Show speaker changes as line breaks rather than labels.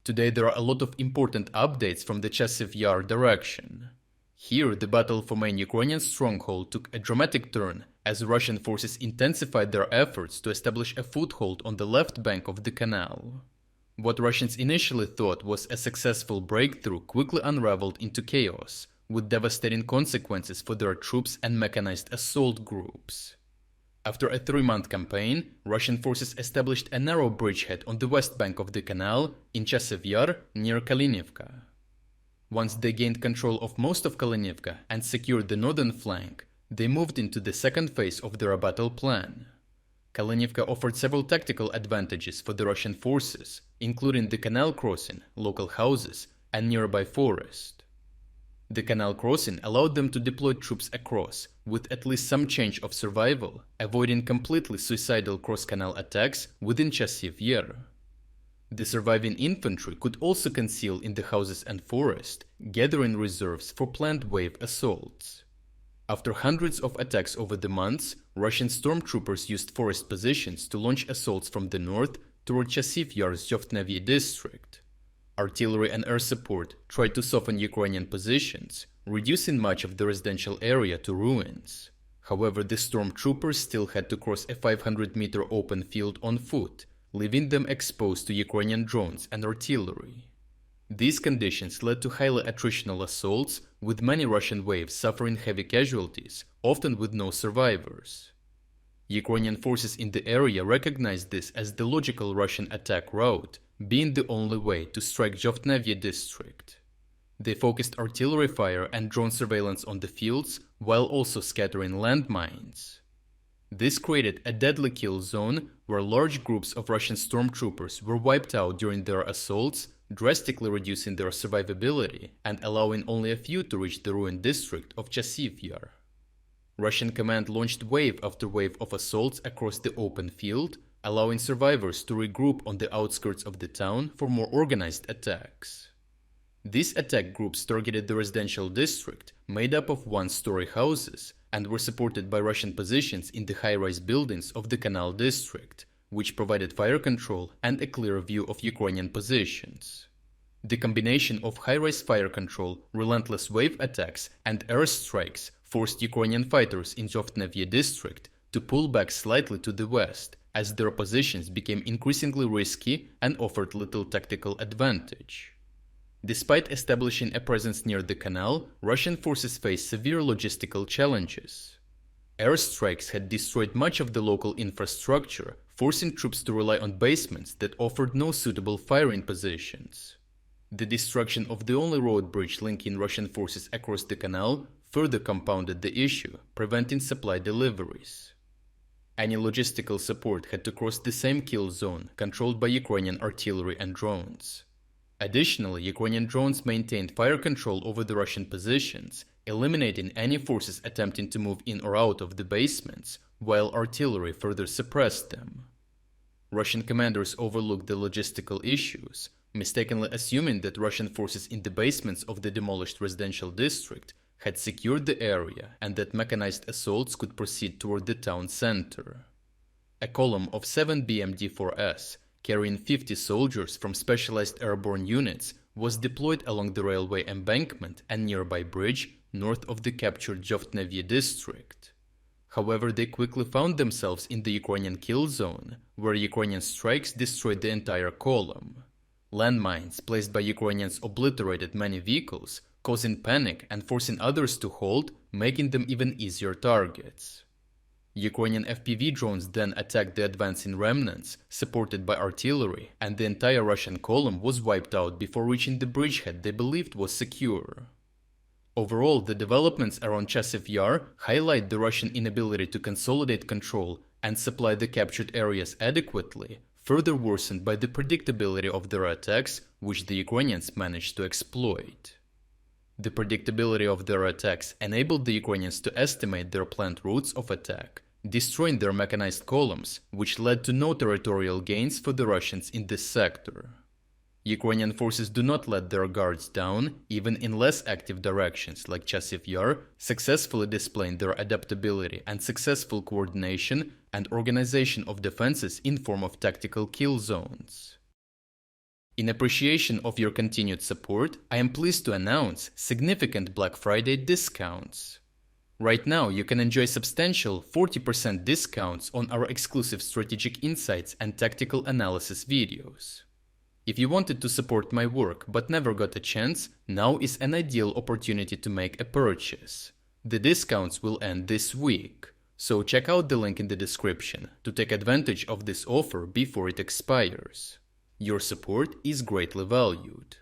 Today there are a lot of important updates from the Chasiv Yar direction. Here, the battle for main Ukrainian stronghold took a dramatic turn as Russian forces intensified their efforts to establish a foothold on the left bank of the canal. What Russians initially thought was a successful breakthrough quickly unraveled into chaos, with devastating consequences for their troops and mechanized assault groups. After a 3-month campaign, Russian forces established a narrow bridgehead on the west bank of the canal in Chasiv Yar near Kalynivka. Once they gained control of most of Kalynivka and secured the northern flank, they moved into the second phase of their battle plan. Kalynivka offered several tactical advantages for the Russian forces, including the canal crossing, local houses, and nearby forest. The canal crossing allowed them to deploy troops across, with at least some chance of survival, avoiding completely suicidal cross-canal attacks within Chasiv Yar. The surviving infantry could also conceal in the houses and forest, gathering reserves for planned wave assaults. After hundreds of attacks over the months, Russian stormtroopers used forest positions to launch assaults from the north toward Chasiv Yar's Zhovtnevye district. Artillery and air support tried to soften Ukrainian positions, reducing much of the residential area to ruins. However, the stormtroopers still had to cross a 500-meter open field on foot, leaving them exposed to Ukrainian drones and artillery. These conditions led to highly attritional assaults, with many Russian waves suffering heavy casualties, often with no survivors. Ukrainian forces in the area recognized this as the logical Russian attack route, being the only way to strike Zhovtnevye district. They focused artillery fire and drone surveillance on the fields, while also scattering landmines. This created a deadly kill zone where large groups of Russian stormtroopers were wiped out during their assaults, drastically reducing their survivability and allowing only a few to reach the ruined district of Chasiv Yar. Russian command launched wave after wave of assaults across the open field, allowing survivors to regroup on the outskirts of the town for more organized attacks. These attack groups targeted the residential district, made up of one-story houses, and were supported by Russian positions in the high-rise buildings of the canal district, which provided fire control and a clear view of Ukrainian positions. The combination of high-rise fire control, relentless wave attacks, and airstrikes forced Ukrainian fighters in Zhovtnevye district to pull back slightly to the west, as their positions became increasingly risky and offered little tactical advantage. Despite establishing a presence near the canal, Russian forces faced severe logistical challenges. Airstrikes had destroyed much of the local infrastructure, forcing troops to rely on basements that offered no suitable firing positions. The destruction of the only road bridge linking Russian forces across the canal further compounded the issue, preventing supply deliveries. Any logistical support had to cross the same kill zone, controlled by Ukrainian artillery and drones. Additionally, Ukrainian drones maintained fire control over the Russian positions, eliminating any forces attempting to move in or out of the basements, while artillery further suppressed them. Russian commanders overlooked the logistical issues, mistakenly assuming that Russian forces in the basements of the demolished residential district had secured the area and that mechanized assaults could proceed toward the town center. A column of 7 BMD-4S, carrying 50 soldiers from specialized airborne units, was deployed along the railway embankment and nearby bridge north of the captured Zhovtnevye district. However, they quickly found themselves in the Ukrainian kill zone, where Ukrainian strikes destroyed the entire column. Landmines placed by Ukrainians obliterated many vehicles, causing panic and forcing others to hold, making them even easier targets. Ukrainian FPV drones then attacked the advancing remnants, supported by artillery, and the entire Russian column was wiped out before reaching the bridgehead they believed was secure. Overall, the developments around Chasiv Yar highlight the Russian inability to consolidate control and supply the captured areas adequately, further worsened by the predictability of their attacks, which the Ukrainians managed to exploit. The predictability of their attacks enabled the Ukrainians to estimate their planned routes of attack, destroying their mechanized columns, which led to no territorial gains for the Russians in this sector. Ukrainian forces do not let their guards down, even in less active directions like Chasiv Yar, successfully displaying their adaptability and successful coordination and organization of defenses in form of tactical kill zones. In appreciation of your continued support, I am pleased to announce significant Black Friday discounts. Right now, you can enjoy substantial 40% discounts on our exclusive strategic insights and tactical analysis videos. If you wanted to support my work but never got a chance, now is an ideal opportunity to make a purchase. The discounts will end this week, so check out the link in the description to take advantage of this offer before it expires. Your support is greatly valued.